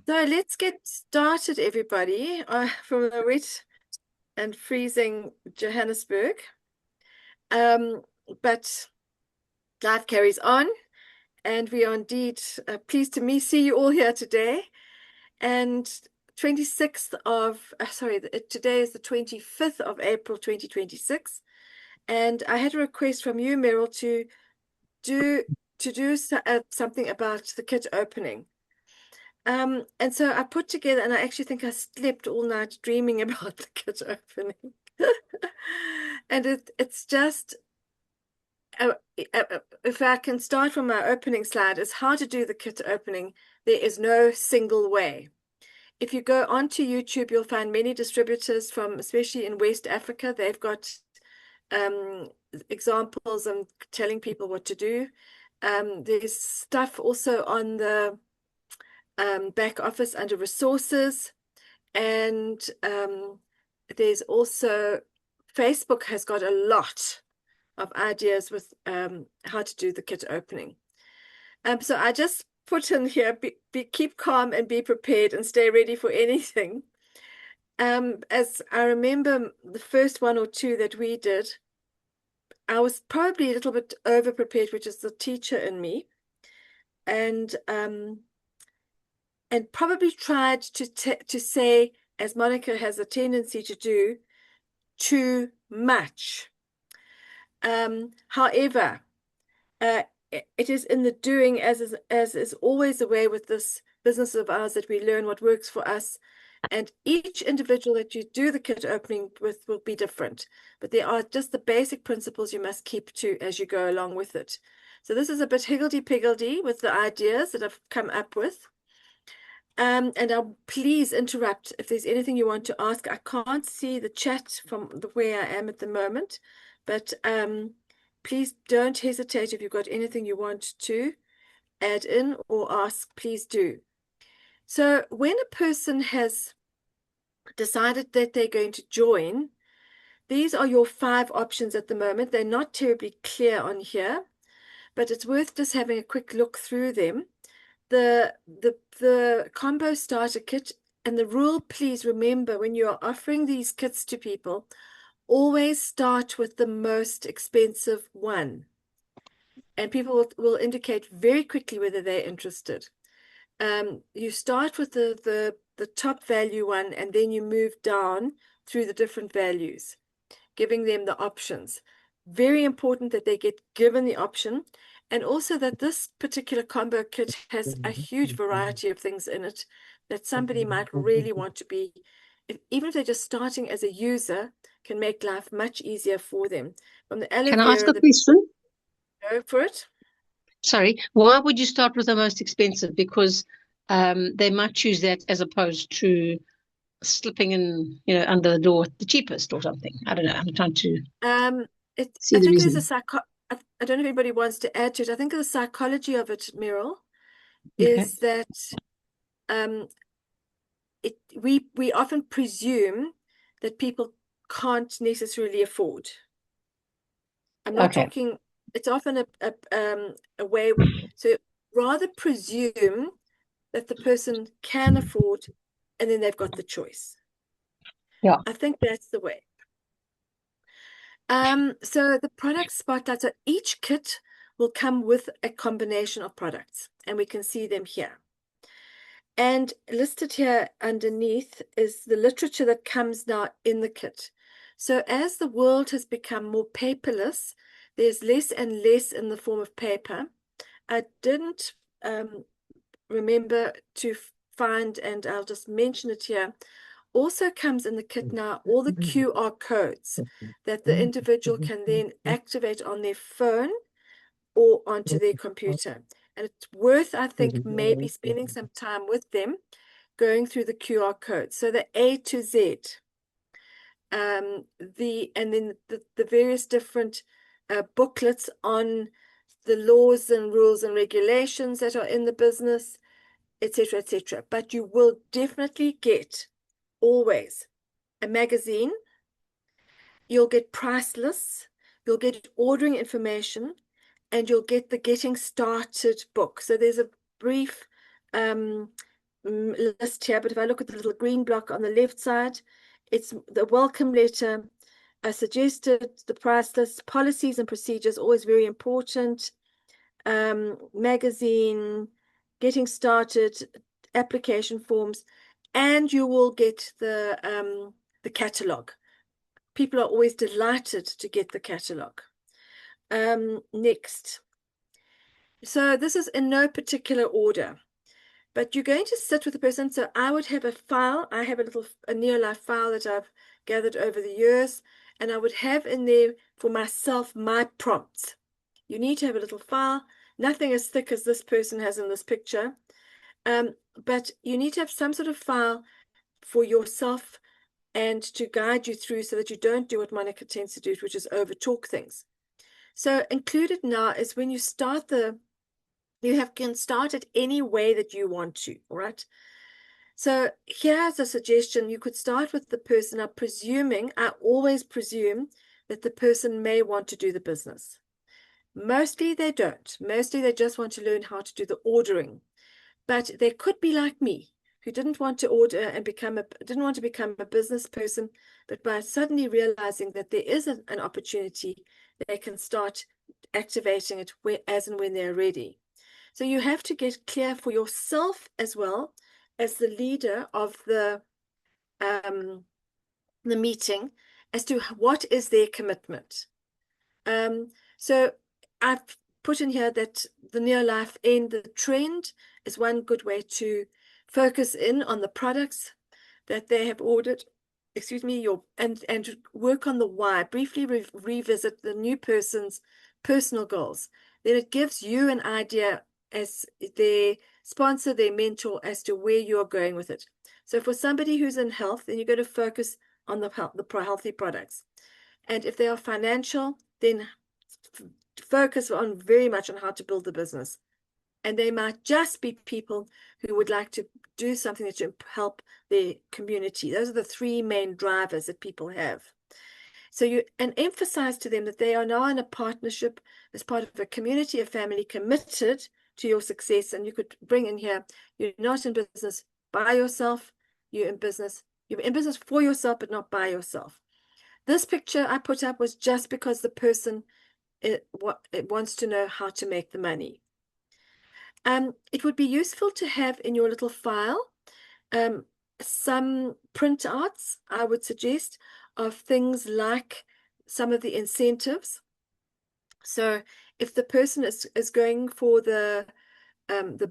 So let's get started, everybody, from the wet and freezing Johannesburg. Um, but life carries on, and we are indeed pleased to see you all here today. And 26th of, today is the 25th of April, 2026. And I had a request from you, Meryl, do something about the kit opening. And so I put together, and I actually think I slept all night dreaming about the kit opening. And it's just, uh, if I can start from my opening slide, is how to do the kit opening. There is no single way. If you go onto YouTube, you'll find many distributors from, especially in West Africa, they've got examples and telling people what to do. There's stuff also on the back office under resources, and there's also Facebook has got a lot of ideas with how to do the kit opening. So I just put in here, keep calm and be prepared and stay ready for anything. As I remember the first one or two that we did, I was probably a little bit over prepared, which is the teacher in me, and probably tried to say, as Monica has a tendency to do, too much. However, it is in the doing, as is always the way with this business of ours, that we learn what works for us. And each individual that you do the kit opening with will be different. But there are just the basic principles you must keep to as you go along with it. So this is a bit higgledy-piggledy with the ideas that I've come up with. And I'll please interrupt if there's anything you want to ask. I can't see the chat from where I am at the moment, but please don't hesitate. If you've got anything you want to add in or ask, please do. So when a person has decided that they're going to join, these are your 5 options at the moment. They're not terribly clear on here, but it's worth just having a quick look through them. The combo starter kit, and the rule, please remember, when you are offering these kits to people, always start with the most expensive one, and people will indicate very quickly whether they're interested. You start with the top value one, and then you move down through the different values, giving them the options. Very important that they get given the option, and also that this particular combo kit has a huge variety of things in it that somebody might really want to be, even if they're just starting as a user, can make life much easier for them. From the aloe Can I ask vera, a question? go for it. Sorry, why would you start with the most expensive? Because they might choose that as opposed to slipping in, under the door the cheapest or something. I don't know. I'm trying to Um, see I the think there's reason. I don't know if anybody wants to add to it. I think the psychology of it, Meryl, Okay. is that um, we often presume that people can't necessarily afford. I'm not Okay. talking, it's often a way, so rather presume that the person can afford, and then they've got the choice. Yeah. I think that's the way. So the product spotlight, so each kit will come with a combination of products, and we can see them here. And listed here underneath is the literature that comes now in the kit. So as the world has become more paperless, there's less and less in the form of paper. I didn't remember to find, and I'll just mention it here, also comes in the kit now all the QR codes that the individual can then activate on their phone or onto their computer. And it's worth, I think, maybe spending some time with them going through the QR code. So the A to Z, and then the various different booklets on the laws and rules and regulations that are in the business, etc., etc. But you will definitely get always a magazine. You'll get price lists. You'll get ordering information, and you'll get the getting started book. So there's a brief list here, but if I look at the little green block on the left side, it's the welcome letter. I suggested the price list, policies and procedures, always very important. Magazine, getting started, application forms, and you will get the catalog. People are always delighted to get the catalog. Next. So this is in no particular order, but you're going to sit with the person. So I would have a file. I have a Neolife file that I've gathered over the years, and I would have in there for myself my prompts. You need to have a little file, nothing as thick as this person has in this picture, but you need to have some sort of file for yourself and to guide you through so that you don't do what Monica tends to do, which is over talk things. So included now is when you start can start it any way that you want to, all right? So here's a suggestion. You could start with the person. I always presume that the person may want to do the business. Mostly they don't. Mostly they just want to learn how to do the ordering. But they could be like me, who didn't want to order and didn't want to become a business person, but by suddenly realizing that there is an opportunity, they can start activating it as and when they're ready. So you have to get clear for yourself as well as the leader of the meeting as to what is their commitment. So I've put in here that the Neolife and the trend is one good way to focus in on the products that they have ordered. Excuse me, and work on the why. Briefly revisit the new person's personal goals. Then it gives you an idea as their sponsor, their mentor, as to where you're going with it. So for somebody who's in health, then you're going to focus on the healthy products. And if they are financial, then focus on very much on how to build the business. And they might just be people who would like to do something that should help their community. Those are the three main drivers that people have. So emphasize to them that they are now in a partnership as part of a community, a family committed to your success. And you could bring in here, you're not in business by yourself, you're in business for yourself, but not by yourself. This picture I put up was just because the person it wants to know how to make the money. It would be useful to have in your little file some printouts, I would suggest, of things like some of the incentives. So if the person is going for the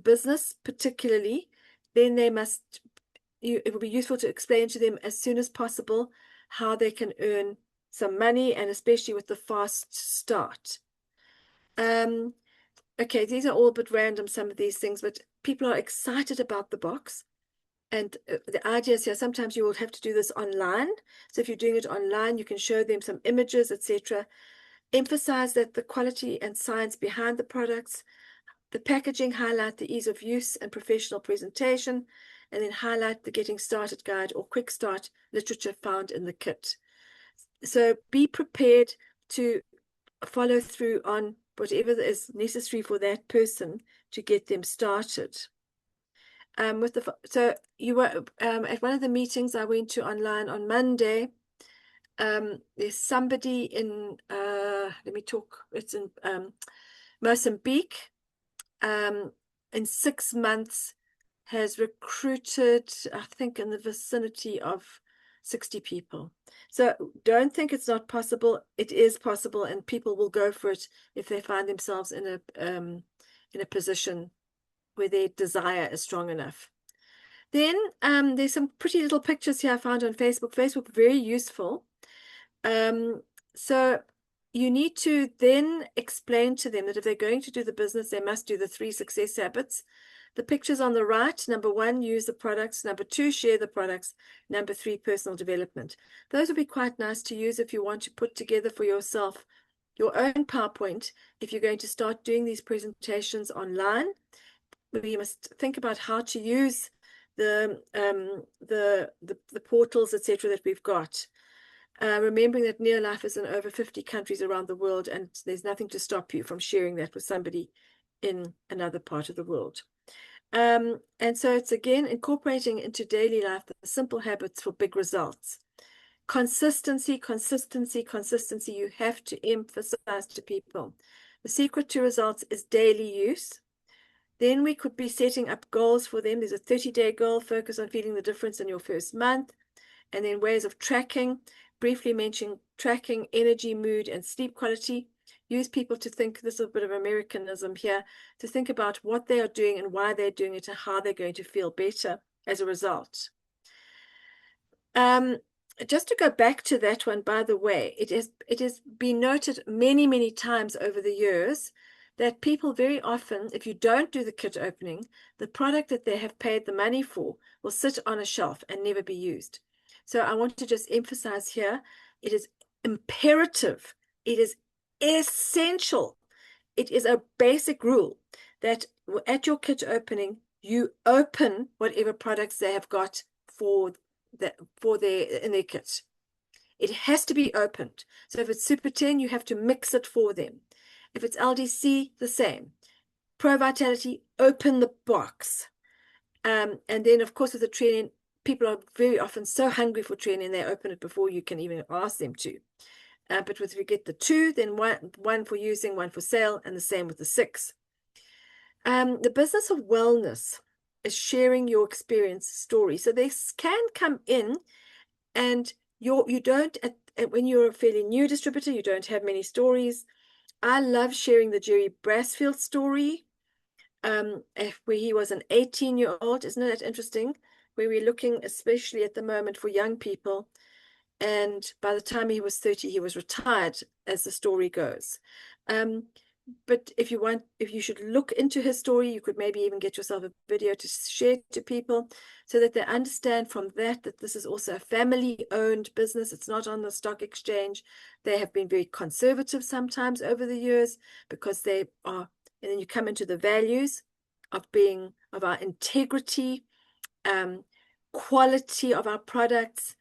business particularly, then it will be useful to explain to them as soon as possible how they can earn some money, and especially with the fast start. Okay, these are all a bit random, some of these things, but people are excited about the box. And the idea is here, sometimes you will have to do this online. So if you're doing it online, you can show them some images, etc. Emphasize that the quality and science behind the products, the packaging, highlight the ease of use and professional presentation, and then highlight the getting started guide or quick start literature found in the kit. So be prepared to follow through on whatever is necessary for that person to get them started. So you were at one of the meetings I went to online on Monday. There's somebody in it's in Mozambique. In 6 months has recruited, I think, in the vicinity of 60 people. So don't think it's not possible. It is possible, and people will go for it if they find themselves in a position where their desire is strong enough. Then there's some pretty little pictures here I found on Facebook. Facebook, very useful. So you need to then explain to them that if they're going to do the business, they must do the 3 success habits. The pictures on the right, number 1, use the products. Number 2, share the products. Number 3, personal development. Those would be quite nice to use if you want to put together for yourself your own PowerPoint. If you're going to start doing these presentations online, you must think about how to use the portals, etc., that we've got. Remembering that Neolife is in over 50 countries around the world, and there's nothing to stop you from sharing that with somebody in another part of the world. And so it's again incorporating into daily life the simple habits for big results. Consistency, consistency, consistency. You have to emphasize to people. The secret to results is daily use. Then we could be setting up goals for them. There's a 30-day goal, focus on feeling the difference in your first month. And then ways of tracking, briefly mentioning tracking energy, mood, and sleep quality. Use people to think, this is a bit of Americanism here, to think about what they are doing and why they're doing it and how they're going to feel better as a result. Just to go back to that one, by the way, it has been noted many, many times over the years that people very often, if you don't do the kit opening, the product that they have paid the money for will sit on a shelf and never be used. So I want to just emphasize here, it is imperative, it is essential, it is a basic rule that at your kit opening, you open whatever products they have got in their kit. It has to be opened. So if it's Super 10, you have to mix it for them. If it's LDC, the same. Pro Vitality, open the box. And then, of course, with the training, people are very often so hungry for training, they open it before you can even ask them to. But if you get the 2, then one for using, one for sale, and the same with the 6. The business of wellness is sharing your experience story. So they can come in and you don't, when you're a fairly new distributor, you don't have many stories. I love sharing the Jerry Brasfield story, where he was an 18-year-old. Isn't that interesting? Where we're looking, especially at the moment, for young people. And by the time he was 30, he was retired, as the story goes. But if you should look into his story, you could maybe even get yourself a video to share to people so that they understand from that this is also a family-owned business. It's not on the stock exchange. They have been very conservative sometimes over the years because they are, and then you come into the values of our integrity, quality of our products.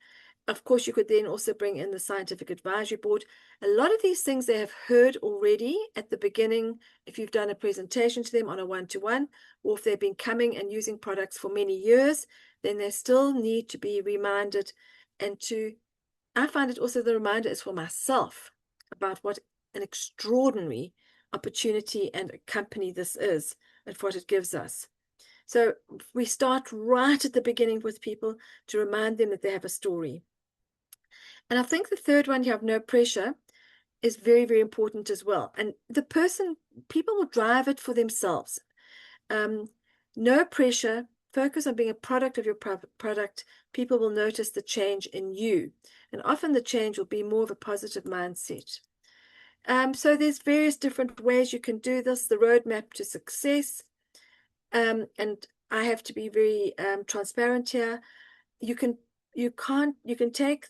Of course, you could then also bring in the scientific advisory board. A lot of these things they have heard already at the beginning, if you've done a presentation to them on a one-to-one, or if they've been coming and using products for many years, then they still need to be reminded. I find it also the reminder is for myself about what an extraordinary opportunity and a company this is and what it gives us. So we start right at the beginning with people to remind them that they have a story. And I think the third one, you have no pressure, is very, very important as well. And people will drive it for themselves. No pressure, focus on being a product of your product. People will notice the change in you. And often the change will be more of a positive mindset. So there's various different ways you can do this, the roadmap to success. And I have to be very transparent here. You can take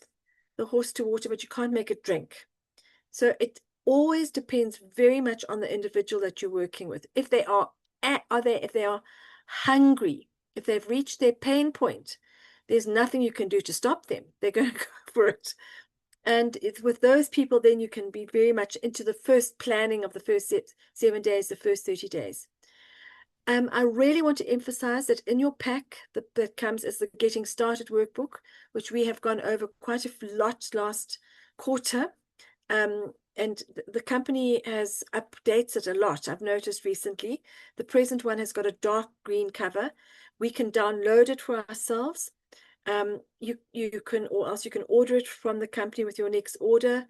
the horse to water, but you can't make it drink. So it always depends very much on the individual that you're working with. If they are hungry, if they've reached their pain point, there's nothing you can do to stop them. They're going to go for it. And with those people, then you can be very much into the first planning of the first 7 days, the first 30 days. I really want to emphasize that in your pack that comes as the Getting Started workbook, which we have gone over quite a lot last quarter. And the company has updates it a lot. I've noticed recently. The present one has got a dark green cover. We can download it for ourselves. You can, or else you can order it from the company with your next order.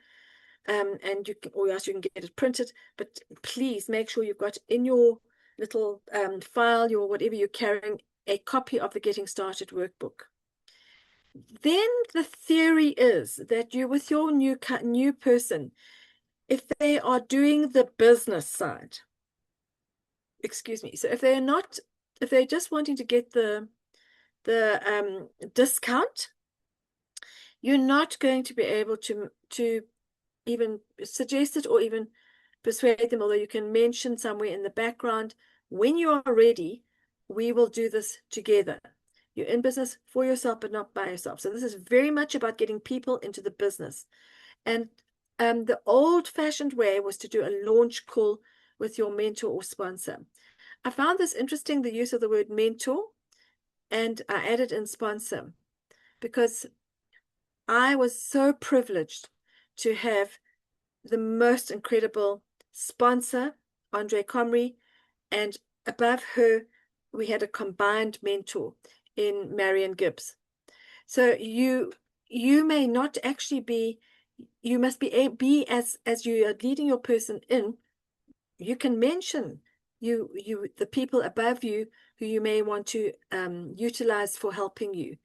And or else you can get it printed. But please make sure you've got in your little file, your whatever you're carrying, a copy of the Getting Started workbook. Then the theory is that you, with your new person, if they are doing the business side, so if they're just wanting to get the discount, you're not going to be able to even suggest it or even persuade them, although you can mention somewhere in the background, when you are ready, we will do this together. You're in business for yourself, but not by yourself. So this is very much about getting people into the business. And the old-fashioned way was to do a launch call with your mentor or sponsor. I found this interesting, the use of the word mentor, and I added in sponsor, because I was so privileged to have the most incredible sponsor, Andre Comrie, and above her, we had a combined mentor in Marion Gibbs. So you may not actually be, you must be as you are leading your person in, you can mention the people above you who you may want to utilize for helping you,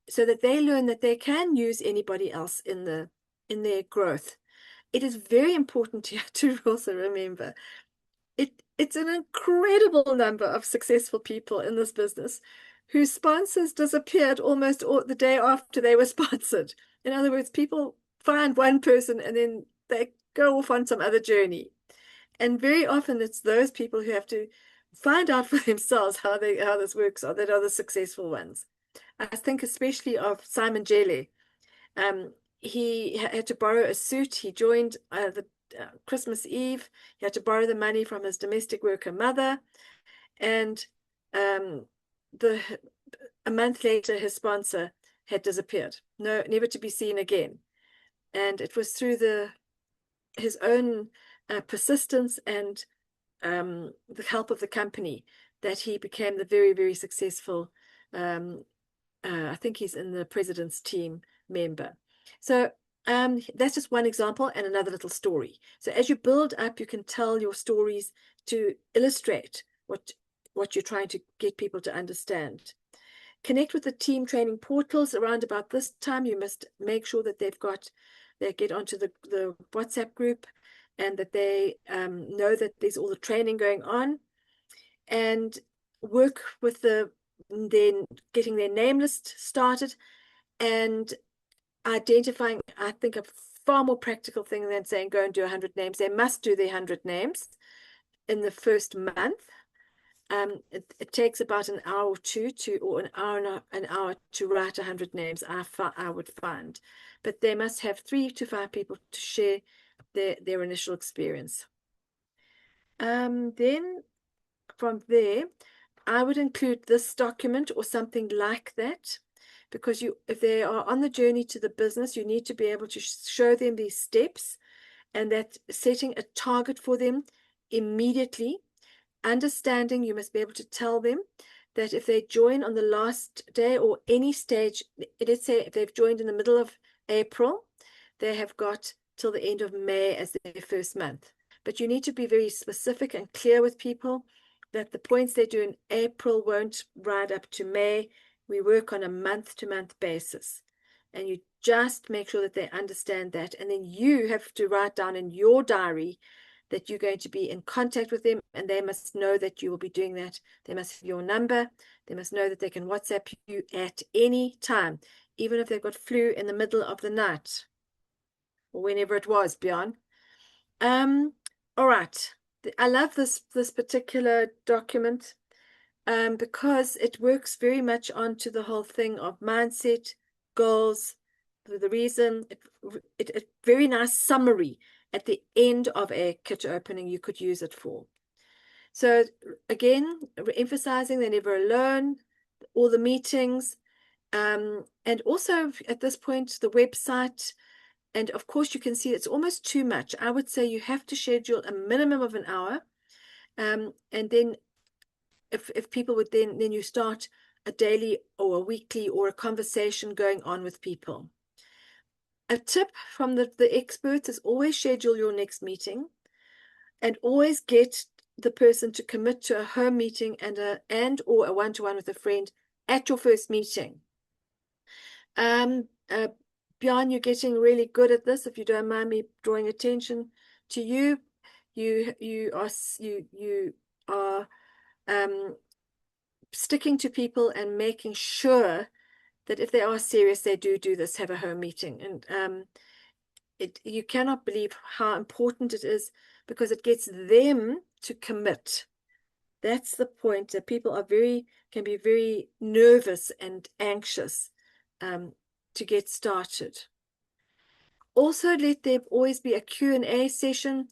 so that they learn that they can use anybody else in their growth. It is very important to also remember it's an incredible number of successful people in this business whose sponsors disappeared almost the day after they were sponsored. In other words, people find one person and then they go off on some other journey. And very often it's those people who have to find out for themselves how this works, or that are the successful ones. I think especially of Simon Jelly. He had to borrow a suit. He joined the Christmas Eve. He had to borrow the money from his domestic worker mother, and a month later, his sponsor had disappeared, never to be seen again. And it was through his own persistence and the help of the company that he became the very, very successful. I think he's in the president's team member. So that's just one example and another little story. So as you build up, you can tell your stories to illustrate what you're trying to get people to understand. Connect with the team training portals. Around about this time, you must make sure that they get onto the WhatsApp group, and that they know that there's all the training going on, and work with then getting their name list started, and identifying, I think, a far more practical thing than saying go and do 100 names. They must do their 100 names in the first month. It takes about an hour or two or an hour to write 100 names, I would find. But they must have 3 to 5 people to share their initial experience. Then from there, I would include this document or something like that, because if they are on the journey to the business, you need to be able to show them these steps, and that setting a target for them immediately. Understanding, you must be able to tell them that if they join on the last day or any stage, let's say if they've joined in the middle of April, they have got till the end of May as their first month. But you need to be very specific and clear with people that the points they do in April won't ride up to May. We work on a month-to-month basis. And you just make sure that they understand that. And then you have to write down in your diary that you're going to be in contact with them, and they must know that you will be doing that. They must have your number. They must know that they can WhatsApp you at any time, even if they've got flu in the middle of the night, or whenever it was, Bjorn. All right. I love this particular document because it works very much onto the whole thing of mindset, goals, the reason. A very nice summary at the end of a kit opening you could use it for. So again, emphasizing they're never alone, all the meetings, and also at this point, the website. And of course, you can see it's almost too much. I would say you have to schedule a minimum of an hour. And then if people would then you start a daily or a weekly or a conversation going on with people. A tip from the experts is always schedule your next meeting, and always get the person to commit to a home meeting and or a one-to-one with a friend at your first meeting. Bjorn, you're getting really good at this. If you don't mind me drawing attention to you, you are sticking to people and making sure that if they are serious, they do this, have a home meeting. And you cannot believe how important it is, because it gets them to commit. That's the point, that people can be very nervous and anxious to get started. Also, let there always be a Q&A session.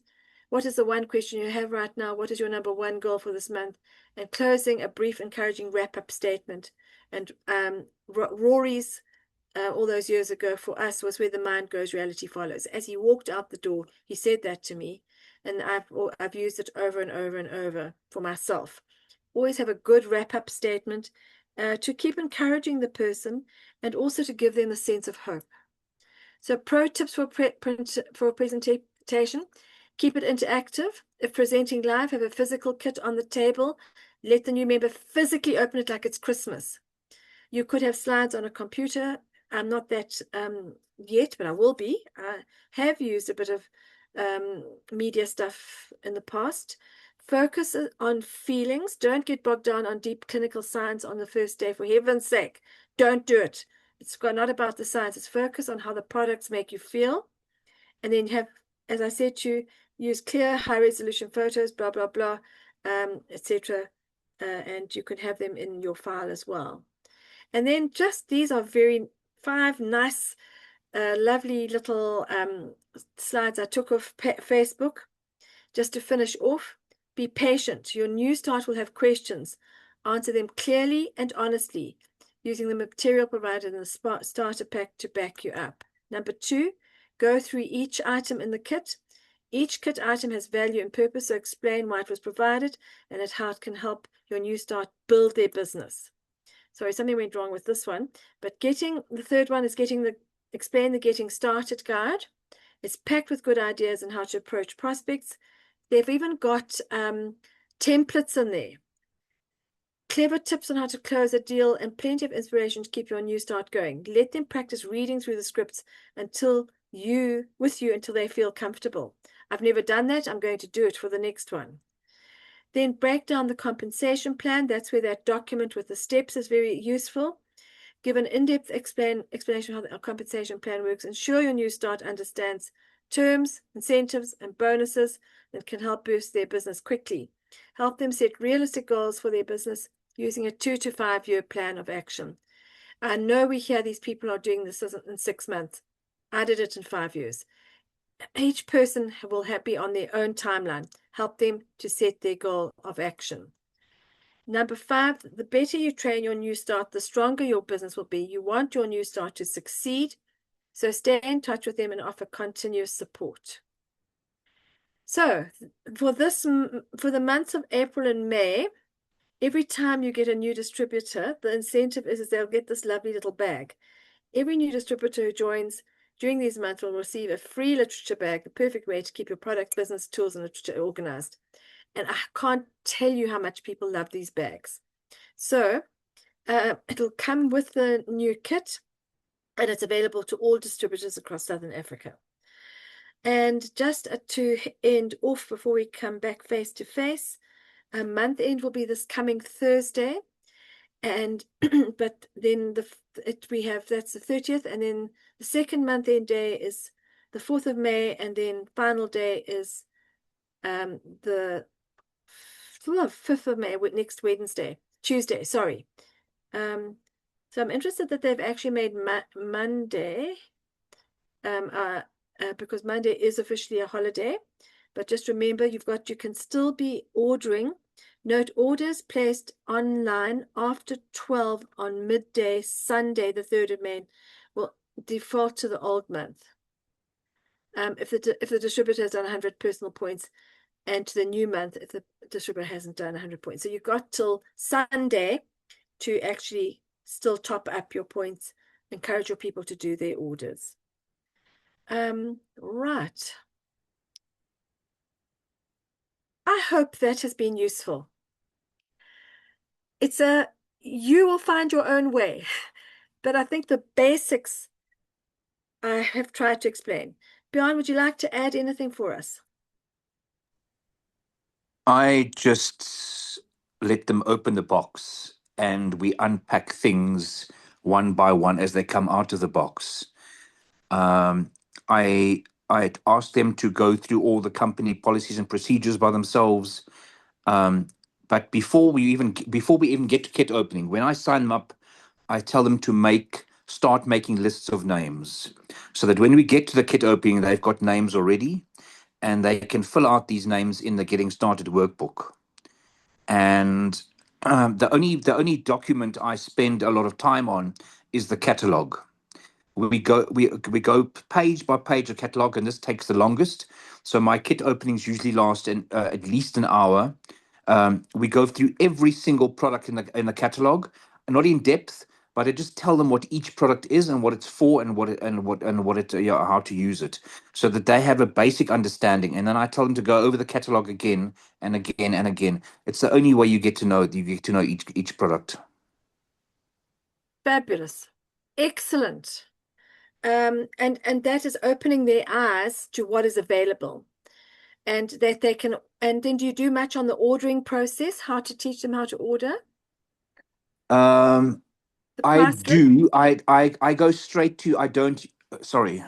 What is the one question you have right now? What is your number one goal for this month? and closing a brief, encouraging wrap-up statement. And Rory's, all those years ago for us, was where the mind goes, reality follows. As he walked out the door, he said that to me, and I've used it over and over and over for myself. Always have a good wrap-up statement to keep encouraging the person and also to give them a sense of hope. So pro tips for a presentation: keep it interactive. If presenting live, have a physical kit on the table. Let the new member physically open it like it's Christmas. You could have slides on a computer. I'm not that yet, but I will be. I have used a bit of media stuff in the past. Focus on feelings. Don't get bogged down on deep clinical science on the first day. For heaven's sake, don't do it. It's not about the science. It's focus on how the products make you feel. And then have, as I said to you, use clear, high-resolution photos, blah, blah, blah, etc. And you can have them in your file as well. And then just these are 5 nice, lovely little slides I took off Facebook. Just to finish off, be patient. Your new start will have questions. Answer them clearly and honestly, using the material provided in the starter pack to back you up. Number 2, go through each item in the kit. Each kit item has value and purpose, so explain why it was provided and how it can help your new start build their business. Sorry, something went wrong with this one, but the 3rd one is explain the Getting Started guide. It's packed with good ideas on how to approach prospects. They've even got templates in there. Clever tips on how to close a deal and plenty of inspiration to keep your new start going. Let them practice reading through the scripts until they feel comfortable. I've never done that. I'm going to do it for the next one. Then break down the compensation plan. That's where that document with the steps is very useful. Give an in-depth explanation of how the compensation plan works. Ensure your new start understands terms, incentives, and bonuses that can help boost their business quickly. Help them set realistic goals for their business using a 2 to 5 year plan of action. I know we hear these people are doing this in 6 months. I did it in 5 years. Each person will be on their own timeline. Help them to set their goal of action. Number 5, the better you train your new start, the stronger your business will be. You want your new start to succeed, so stay in touch with them and offer continuous support. So for the months of April and May, every time you get a new distributor, the incentive is they'll get this lovely little bag. Every new distributor who joins during these months will receive a free literature bag, the perfect way to keep your product, business, tools, and literature organized. And I can't tell you how much people love these bags. So it'll come with the new kit, and it's available to all distributors across Southern Africa. And just to end off before we come back face to face, a month end will be this coming Thursday. And but then that's the 30th, and then the second month end day is the 4th of May, and then final day is the 5th of May, next Tuesday, sorry. So I'm interested that they've actually made Monday, because Monday is officially a holiday. But just remember, you can still be ordering. Note, orders placed online after 12 on midday Sunday, the 3rd of May, will default to the old month. If the distributor has done 100 personal points, and to the new month if the distributor hasn't done 100 points. So you've got till Sunday to actually still top up your points, encourage your people to do their orders. Right. I hope that has been useful. You will find your own way, but I think the basics I have tried to explain. Bjorn, would you like to add anything for us? I just let them open the box and we unpack things one by one as they come out of the box. I asked them to go through all the company policies and procedures by themselves. But before we even get to kit opening, when I sign them up, I tell them to start making lists of names, so that when we get to the kit opening, they've got names already, and they can fill out these names in the Getting Started workbook. and the only document I spend a lot of time on is the catalog. We go page by page of catalog, and this takes the longest. So my kit openings usually last at least an hour. We go through every single product in the catalog, not in depth, but I just tell them what each product is and what it's for, and what it how to use it, so that they have a basic understanding. And then I tell them to go over the catalog again and again and again. It's the only way you get to know each product. Fabulous. Excellent. And that is opening their eyes to what is available, and that they can. And then do you do much on the ordering process? How to teach them how to order? Um, The I price list? do. I go straight to. I don't. Sorry.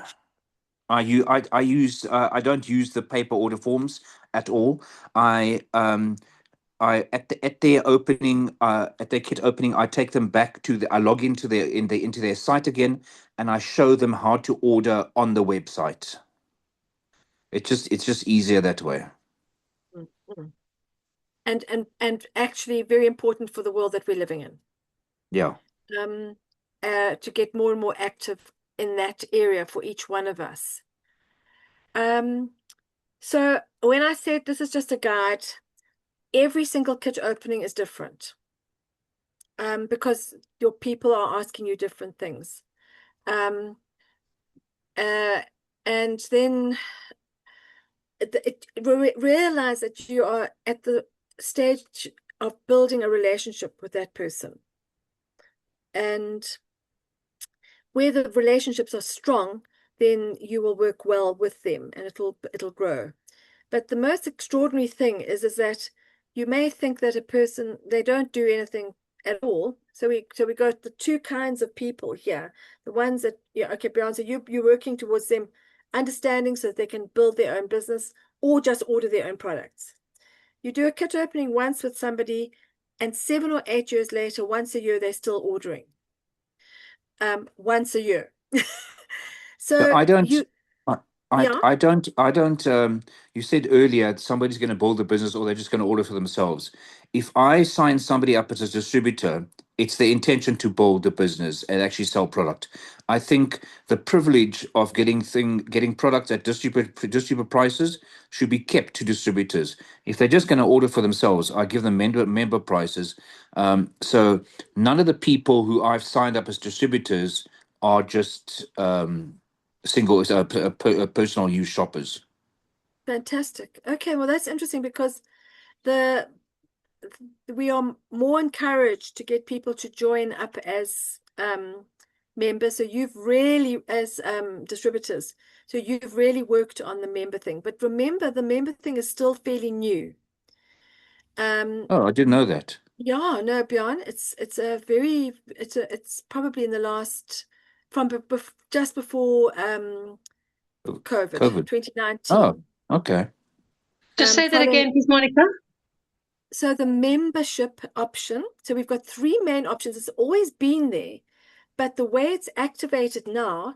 I don't use the paper order forms at all. I at their opening, at their kit opening, I take them back to I log into into their site again, and I show them how to order on the website. It's just easier that way. Mhm. And actually very important for the world that we're living in. Yeah. To get more and more active in that area for each one of us. So when I said this is just a guide, every single kit opening is different. Because your people are asking you different things. And then realize that you are at the stage of building a relationship with that person. And where the relationships are strong, then you will work well with them and it'll grow. But the most extraordinary thing is that you may think that a person, they don't do anything at all. So we got the two kinds of people here. The ones that, yeah, okay, Beyonce, you're working towards them understanding so that they can build their own business or just order their own products. You do a kit opening once with somebody, and 7 or 8 years later, once a year, they're still ordering. Once a year. So So I don't. you, I, yeah, I don't. I don't. You said earlier somebody's going to build a business, or they're just going to order for themselves. If I sign somebody up as a distributor, it's the intention to build a business and actually sell product. I think the privilege of getting products at distributor prices should be kept to distributors. If they're just going to order for themselves, I give them member prices. So none of the people who I've signed up as distributors are just single personal use shoppers. fantastic. Okay, well, that's interesting because the we are more encouraged to get people to join up as members. So you've really, as distributors, so you've really worked on the member thing. But remember, the member thing is still fairly new. Oh, I didn't know that. Yeah, no, Bjorn, it's probably in the last from just before COVID COVID. Oh, 2019. okay. Just say that Following again, please, Monica. So the membership option, so we've got 3 main options. It's always been there, but the way it's activated now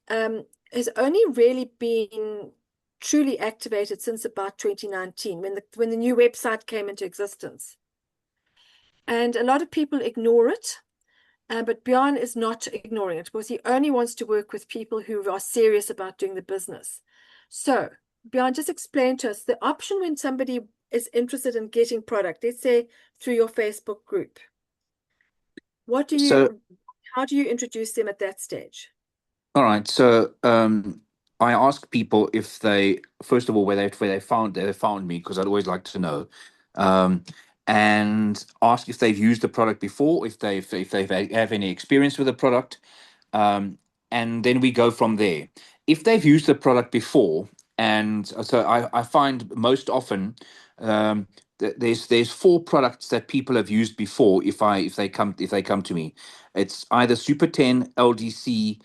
has only really been truly activated since about 2019 when the new website came into existence. And a lot of people ignore it, but Bjorn is not ignoring it because he only wants to work with people who are serious about doing the business. So Bjorn, just explain to us the option when somebody is interested in getting product, let's say through your Facebook group. So, How do you introduce them at that stage? all right. So, I ask people if they, first of all, where they found me, because I'd always like to know, um, and ask if they've used the product before, if they have any experience with the product, um, and then we go from there. If they've used the product before, and so I find most often, there's 4 products that people have used before. If they come to me, it's either Super 10, LDC,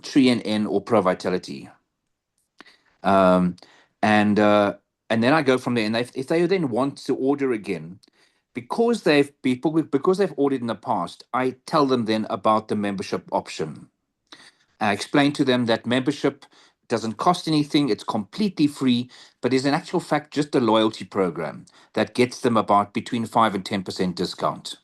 Tree and N, or Pro Vitality. Um, and and then I go from there. And if they then want to order again, because they've ordered in the past, I tell them then about the membership option. I explain to them that membership doesn't cost anything. It's completely free, but is in actual fact just a loyalty program that gets them about between 5 and 10% discount.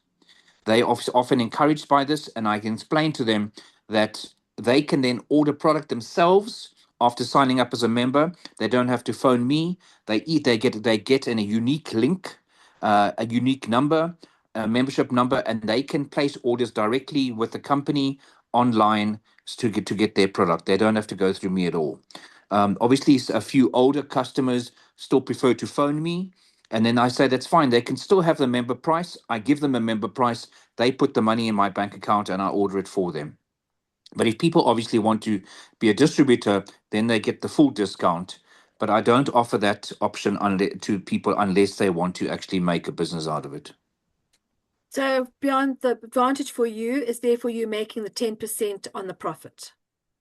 They are often encouraged by this, and I can explain to them that they can then order product themselves after signing up as a member. They don't have to phone me. They get in a unique link, a unique number, a membership number, and they can place orders directly with the company online to get their product. They don't have to go through me at all. Obviously, a few older customers still prefer to phone me. And then I say, that's fine. They can still have the member price. I give them a member price. They put the money in my bank account and I order it for them. But if people obviously want to be a distributor, then they get the full discount. But I don't offer that option to people unless they want to actually make a business out of it. So beyond the advantage for you is therefore you making the 10% on the profit.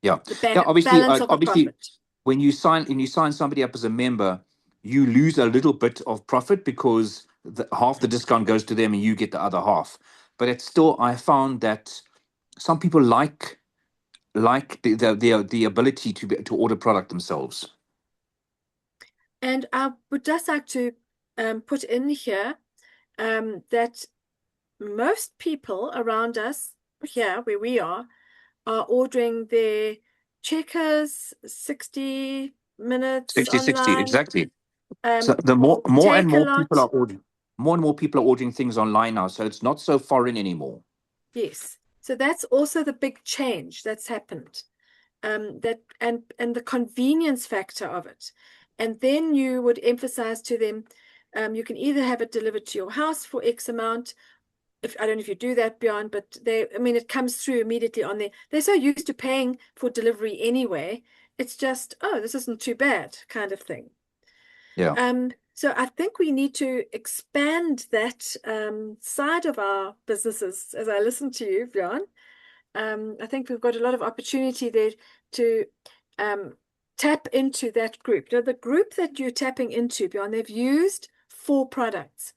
Yeah. The obviously, balance of the profit. when you sign somebody up as a member, you lose a little bit of profit because half the discount goes to them and you get the other half. But it's still, I found that some people like the ability to order product themselves. And I would just like to put in here that most people around us here where we are ordering their Checkers 60 minutes 60, online. exactly. So the more and more people are ordering, more and more people are ordering things online now. So it's not so foreign anymore. Yes. So that's also the big change that's happened. That and the convenience factor of it. And then you would emphasize to them, you can either have it delivered to your house for X amount. I don't know if you do that, Bjorn, but it comes through immediately on there. They're so used to paying for delivery anyway. It's just, oh, this isn't too bad kind of thing. Yeah. So I think we need to expand that side of our businesses. As I listen to you, Bjorn, I think we've got a lot of opportunity there to tap into that group. The group that you're tapping into, Bjorn, they've used 4 products.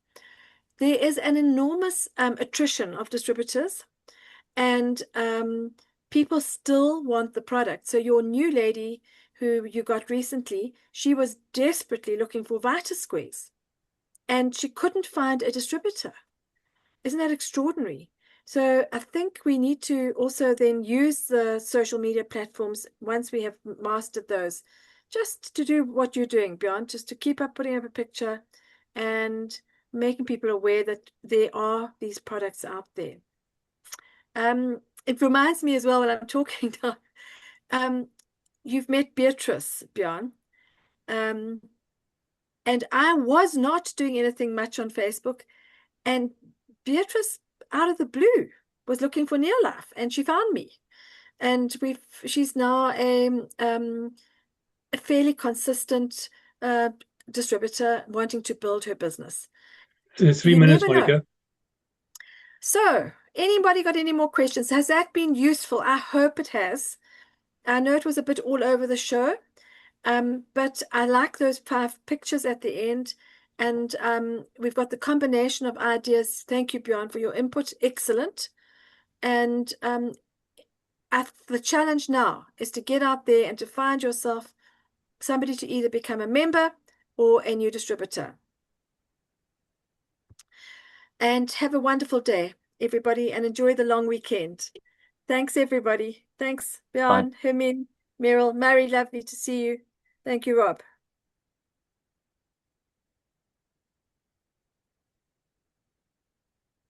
There is an enormous attrition of distributors, and people still want the product. So your new lady who you got recently, she was desperately looking for VitaSqueeze, and she couldn't find a distributor. Isn't that extraordinary? So I think we need to also then use the social media platforms once we have mastered those, just to do what you're doing, Bjorn, just to keep up putting up a picture and making people aware that there are these products out there. It reminds me as well when I'm talking now, you've met Beatrice, Bjorn, and I was not doing anything much on Facebook, and Beatrice, out of the blue, was looking for Neolife, and she found me, and she's now a fairly consistent distributor wanting to build her business. 3 minutes, Monica. So, anybody got any more questions? Has that been useful? I hope it has. I know it was a bit all over the show, but I like those 5 pictures at the end. And we've got the combination of ideas. Thank you, Bjorn, for your input. Excellent. And the challenge now is to get out there and to find yourself somebody to either become a member or a new distributor. And have a wonderful day, everybody, and enjoy the long weekend. Thanks, everybody. Thanks, Bjorn, Hermine, Meryl, Mary, lovely to see you. Thank you, Rob.